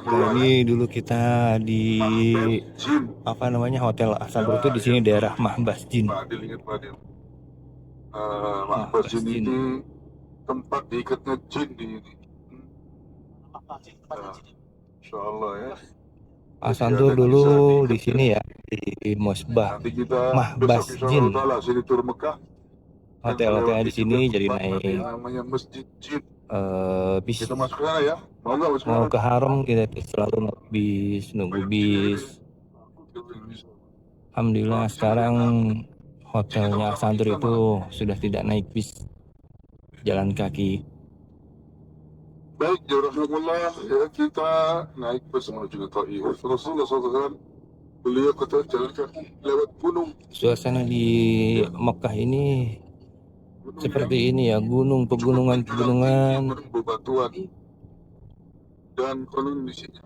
Nah, ini dulu kita di apa namanya Hotel Asabro itu di sini daerah Mahbas Jin. Fadil ingat Fadil. Mahbas Mahbas Jin Jin. ini tempat diikatnya jin di ini. Insya Allah ya. Jadi Asantur ada dulu kisah di diikatnya. sini ya di Mosbah Nanti kita besok Mahbas insya Allah Jin. taala sini tur Mekah dan Hotel-hotelnya melewati di sini juga jadi tempat nanti naik namanya Masjid Jin. bis Kita masuk sana ya. Mau nggak masuk mau sana? ke Haram kita tuh selalu naik bis, nunggu Banyak jin di bis. sini. Alhamdulillah Jin sekarang enak. Jin itu hotelnya agama Asantur Islam itu malah. sudah tidak naik bis, jalan kaki. Baik, Jazakumullah ya, kita naik bus menuju ke Taif. Rasulullah SAW beliau kata jalan kaki lewat gunung, Suasana di ya, Mekah ini gunung yang seperti ini ya, gunung cukup menjulang tinggi, pegunungan-pegunungan. gunung bebatuan, dan konon di sini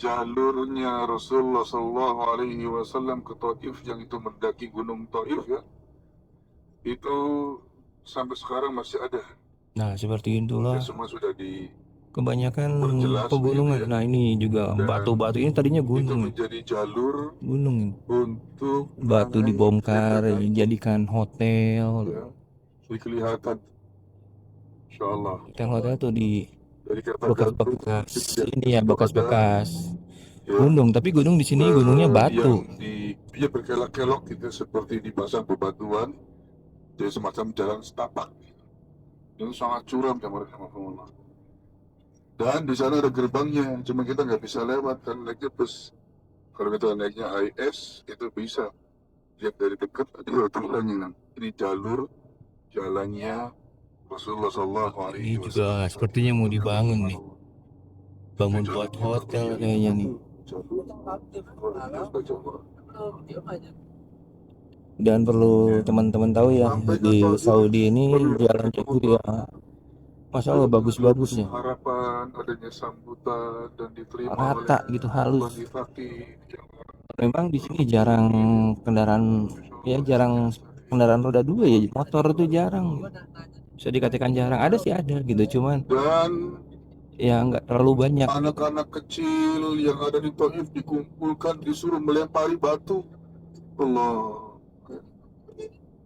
jalurnya Rasulullah SAW ke Taif yang itu mendaki gunung Taif ya, itu sampai sekarang masih ada. Nah, seperti Ya, itulah semua sudah diperjelas kebanyakan begitu pegunungan. ya, Nah, ini juga dan batu-batu ini tadinya itu gunung. menjadi jalur Gunung. untuk Batu naik dibongkar, tenda naik dijadikan hotel. ya, jadi kelihatan Insya Allah Hotel-hotel tuh di dari kata gantung bekas-bekas ini ya, itu ada bekas-bekas ya, gunung. Tapi gunung di sini gunungnya yang batu. di dia berkelok-kelok gitu seperti dipasang bebatuan, jadi semacam jalan setapak itu sangat curam ya mereka. Dan di sana ada gerbangnya, cuma kita nggak bisa lewat kan naiknya bus. Kalau kita naiknya AIS itu bisa lihat dari dekat ada tulisannya, ini jalur jalannya Rasulullah Sallallahu Ini Alaihi juga Wasallam. sepertinya mau dibangun nih. Bangun buat hotel kayaknya nih. Dan perlu teman-teman tahu ya, Sampai ke di Taif Saudi ini perlu jalan pakai itu umrah ya, Masya ya, Allah dengan dua bagus-bagus penuh ya. harapan adanya sambutan dan diterima oleh Rata gitu, halus. Bani Thaqif yang Memang di sini jarang kendaraan, ya jarang kendaraan roda dua ya, motor itu jarang. Bisa dikatakan jarang, ada sih ada gitu, cuman dan ya nggak terlalu banyak. anak-anak kecil yang ada di Taif dikumpulkan disuruh melempari batu. Allah,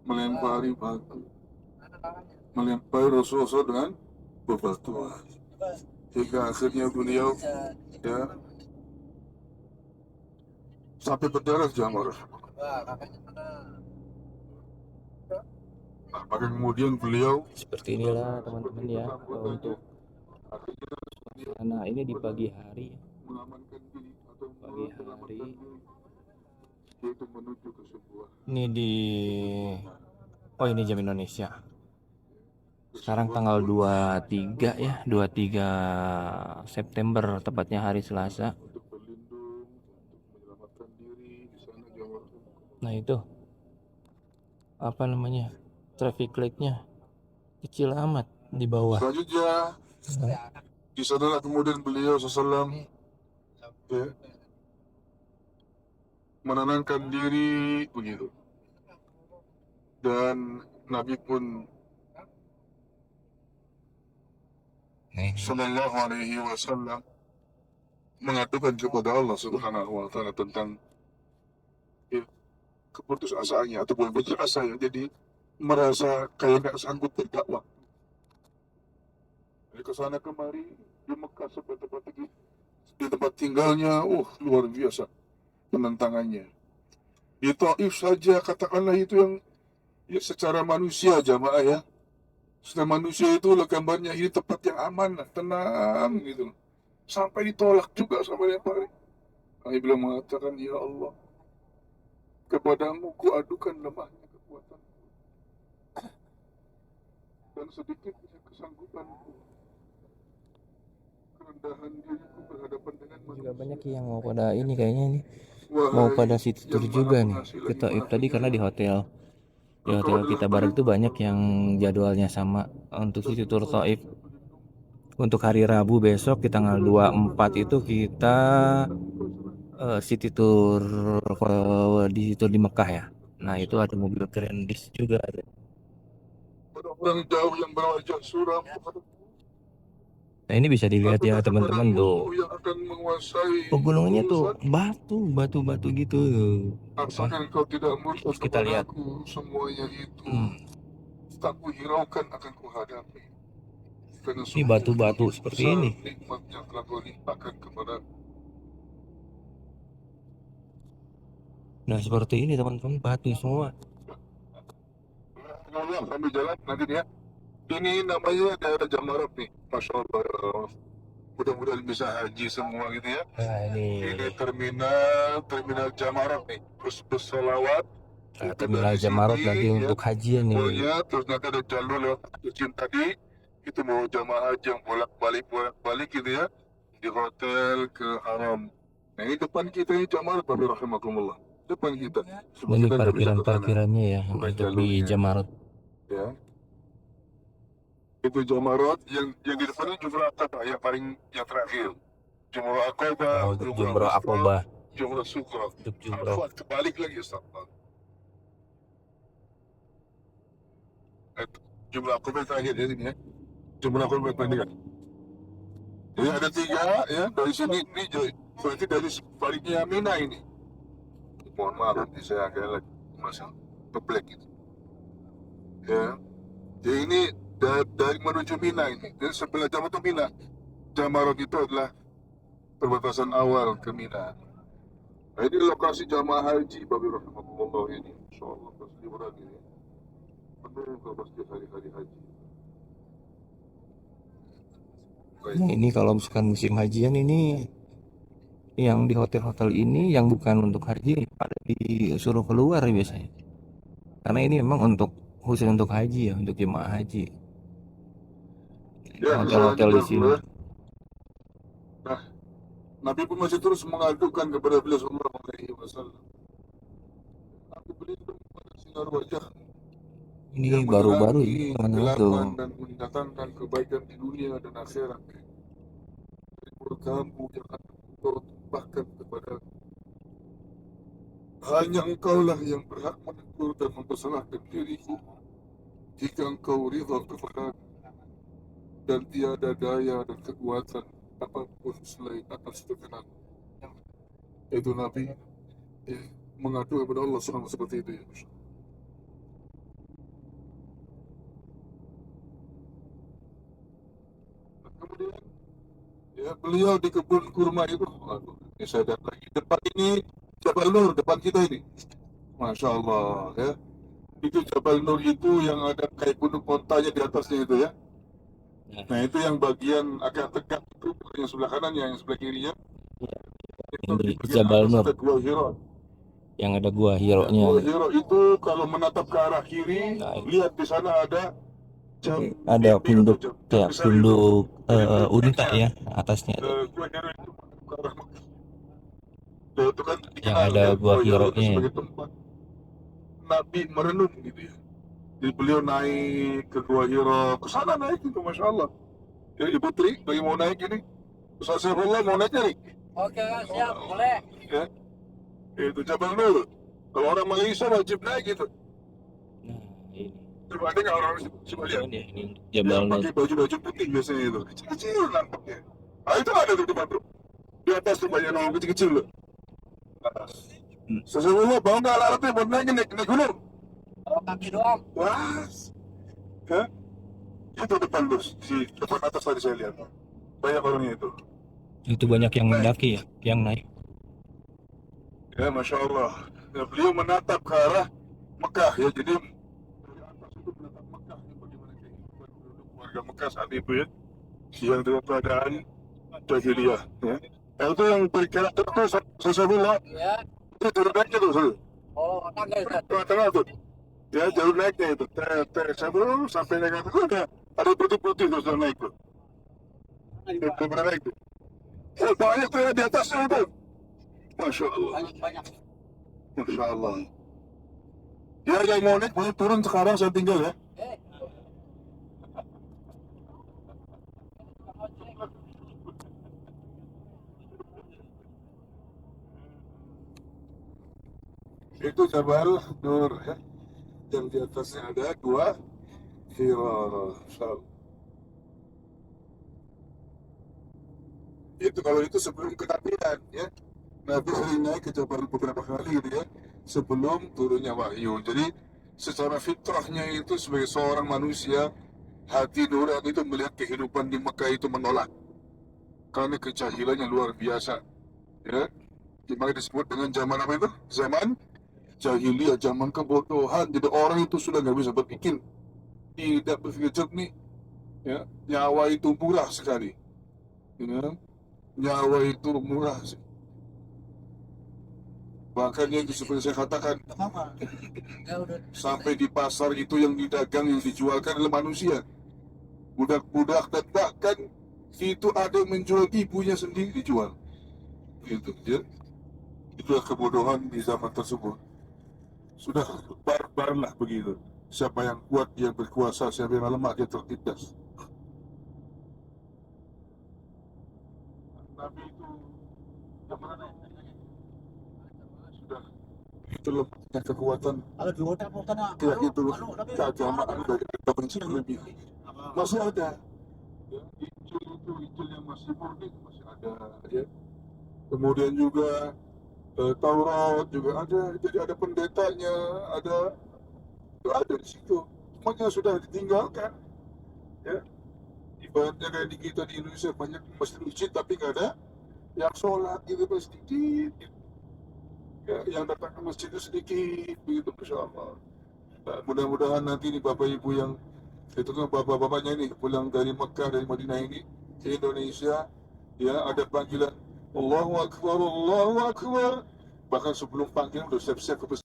melempari batu, melempari Rasulullah dengan bebatuan hingga akhirnya beliau ya sampai berdarah jamar. Nah, maka kemudian beliau Seperti inilah teman-teman ya, untuk karena ini di pagi hari, mengamankan diri atau pagi menyelamatkan hari diri, yaitu menuju ke sebuah ini di, oh ini jam Indonesia. Sekarang tanggal 23 ya, 23 September tepatnya hari Selasa. untuk berlindung, untuk menyelamatkan diri di sana jamar. Nah itu apa namanya, traffic light-nya kecil amat di bawah. Selanjutnya di sanalah kemudian beliau SAW ya, menenangkan diri begitu, dan Nabi pun Sallallahu Alaihi Wasallam mengatakan kepada Allah Subhanahu Wa Taala tentang ya, keputusasaannya ataupun putus asa ya, jadi merasa kayak nggak sanggup berdakwah. Dari kesana kemari di Mekah sampai di tempat tinggalnya, luar biasa penentangannya. Di Taif saja katakanlah itu yang ya, secara manusia jamaah ya, secara manusia itu lah gambarnya ini tempat yang aman, tenang gitu. Sampai ditolak juga sama yang paling. Kami bilang mengatakan, ya Allah, kepadamu ku adukan lemahnya kekuatan dan sedikitnya kesanggupanku, kerendahan diriku berhadapan dengan Juga banyak manusia. yang mau pada ini kayaknya nih, mau Wahai pada city tour yang maha juga nih pengasih ke lagi Taif maha tadi, karena di penyayang, hotel, di engkau hotel adalah kita bareng tuh pelindung banyak bagi yang jadwalnya sama untuk dan city tour engkau Taif. juga pelindung Untuk hari Rabu besok di tanggal 24 itu kita city tour di situ di Mekah ya. Nah itu ada mobil Grandis juga ada. pada orang jauh yang berwajah suram, Nah ini bisa dilihat ya Apakah teman-teman kepadamu tuh. yang akan menguasai Pegunungannya tuh urusan? batu gitu. Apa? Asalkan kau tidak murka Terus kita lihat. kepadaku, semuanya itu Hmm, tak kuhiraukan akan kuhadapi. Karena ini sungguh batu-batu begitu seperti besar ini. nikmat yang telah kau limpahkan kepadaku. Nah seperti ini teman-teman, batu semua. Nah, sambil jalan nanti ya. Ini namanya daerah Jamarot nih, Masya Allah. Mudah-mudahan bisa haji semua gitu ya. Nah ini Ini terminal Jamarot nih. Terus bersolawat itu terminal dari Jamarot sini nanti ya. untuk hajian nih. Pokoknya terus nanti ada jalur lewat izin tadi. Itu mau jamaah haji yang bolak-balik gitu ya. Di hotel ke haram. Nah ini depan kita ini Jamarot, Bapak Rahimakumullah. Depan kita. Cuma Ini kita nggak bisa ke sana. parkiran-parkirannya ya Bukan untuk di jalurnya. Jamarot. Ya. Itu Jamarot yang di depannya Jumrah Aqabah yang terakhir. Jumrah Aqabah, Oh, untuk Jumrah Jumroh Wusta, Aqobah, Jumrah Sukra. untuk Jumroh. Arafat kebalik lagi Ustaz. Jumrah Aqabah yang terakhir ya ini ya. Jumrah Aqabah yang terakhir. Jadi ada 3 ya dari sini ini berarti dari sebaliknya Mina ini. Mohon maaf nanti saya agak lagi masih ngeblek gitu. Ya. Jadi ini dari menuju Mina ini. Jadi sebelah Jamarot itu Mina. Jamarot itu adalah perbatasan awal ke Mina. Nah, ini lokasi jamaah haji Babi Rahimahullah ini. InsyaAllah pasti liburan ini. Penuh ke pasti hari-hari haji. Baik. Nah, ini kalau misalkan musim hajian ini yang di hotel-hotel ini yang bukan untuk haji pada disuruh keluar biasanya. Karena ini memang untuk khusus untuk haji ya, untuk jemaah haji. Ya, Hotel-hotel di sini. Nah, Nabi pun masih terus mengadukan kepada beliau Sallallahu Alaihi Wasallam. Aku berlindung pada sinar wajah Ini yang baru-baru menerangi ya, teman-teman tuh. kegelapan dan mendatangkan kebaikan di dunia dan akhirat. Dari murkamu yang akan engkau tumpahkan kepada hanya engkaulah yang berhak menegur dan mempersalahkan diriku jika engkau ridha kepada dan tiada daya dan kekuatan apapun selain atas kebenaran. Itu Nabi ya, mengadu kepada Allah SWT seperti itu ya. Kemudian ya beliau di kebun kurma itu, aduh, ini saya lihat lagi depan ini Jabal Nur depan kita ini, Masya Allah ya. Itu Jabal Nur itu yang ada kayak gunung kontanya di atasnya itu ya. Nah itu yang bagian agak tegak itu yang sebelah kanannya, yang sebelah kirinya itu di Ini bagian Jabal atas Nur ada Gua Hira. yang ada gua Nah, hero-nya. Gua Hira itu kalau menatap ke arah kiri, Nah, lihat di sana ada jam ada dinding punduk atau jam kayak besar itu. punduk Jadi unta berdekatnya ya atasnya tuh. Gua Hira itu ke arah Mekah. Nah, itu kan Yang dikenal ada ya, gua Gua Hira itu hero-nya ya. sebagai tempat Nabi merenung gitu ya. Jadi beliau naik ke Gua Hira, ke sana naik itu, Masya Allah. Ya, Ibu Tri, lagi mau naik ini. Ustaz Saifullah mau naik nih. Oke, siap, boleh. Ya, itu Jabal Nur. Kalau orang Malaysia wajib naik gitu. Nah, ini Coba ada nggak orang coba lihat. ini untuk Yang Jabal Nur. pakai baju-baju putih biasanya itu. Kecil-kecil nampaknya. Ah itu ada tuh di depan tuh. Di atas tuh banyak orang kecil-kecil loh. Atas. Hmm. Sesungguhnya mau nggak alatnya buat naik gunung? Kalau kaki doang. Wah. Hah? Itu depan tuh. Di depan atas tadi saya lihat. Banyak orangnya itu. Itu banyak yang mendaki ya, yang naik. Ya, Masya Allah. Ya, beliau menatap ke arah Mekah ya. Jadi dari atas itu menatap Mekah ya, bagaimana kehidupan penduduk warga Mekah saat itu ya. Yang dalam keadaan jahiliyah ya. Itu yang berkarakter itu Saifullah. Ya. Itu jalur naiknya tuh. Oh, tangga Ustaz. Tengah-tengah tuh. Ya, jalur naiknya itu. Saifullah sampai naik itu ada putih-putih terus naik tuh. Itu pernah naik tuh. Ya, banyak tuh ya di atasnya itu. Masya Allah. Banyak. Masya Allah. Ya, yang mau naik boleh turun sekarang saya tinggal ya. Itu Jabal Nur ya. Dan di atasnya ada Gua Hira. Masya Allah. itu kalau itu sebelum kenabian ya. Nabi sering naik ke Jabal beberapa kali gitu ya sebelum turunnya wahyu. Jadi secara fitrahnya itu sebagai seorang manusia, hati nurani itu melihat kehidupan di Mekah itu menolak karena kejahilannya luar biasa. Ya, dimana disebut dengan zaman apa itu? Zaman jahiliyah, zaman kebodohan. Jadi orang itu sudah nggak bisa berpikir, tidak berpikir jernih. Ya, nyawa itu murah sekali. Ya, nyawa itu murah. Bahkan itu seperti saya katakan, Ya udah. sampai di pasar itu yang didagang, yang dijualkan adalah manusia. Budak-budak, dan bahkan itu ada yang menjual ibunya sendiri dijual. Gitu ya. Itulah kebodohan di zaman tersebut. Sudah barbar lah begitu. Siapa yang kuat dia berkuasa, siapa yang lemah dia tertindas. Nabi itu yang mana? Sudah terlepasnya kekuatan Kalau di hotel na. tidak itu keagamaan dari kita lebih masih ada ya, Injil yang masih murni masih ada ya. Kemudian juga Taurat juga ada, jadi ada pendetanya, ada di situ, semuanya sudah ditinggalkan ya. Ibaratnya kayak di kita di Indonesia banyak masjid tapi nggak ada yang sholat gitu, sedikit ya, yang datang ke masjid itu sedikit begitu, Masya Allah. Nah, mudah-mudahan nanti nih Bapak Ibu yang itu kan bapak-bapaknya ini pulang dari Mekah, dari Madinah ini ke Indonesia ya, ada panggilan Allahu Akbar, Allahu Akbar, bahkan sebelum panggilan udah siap-siap ke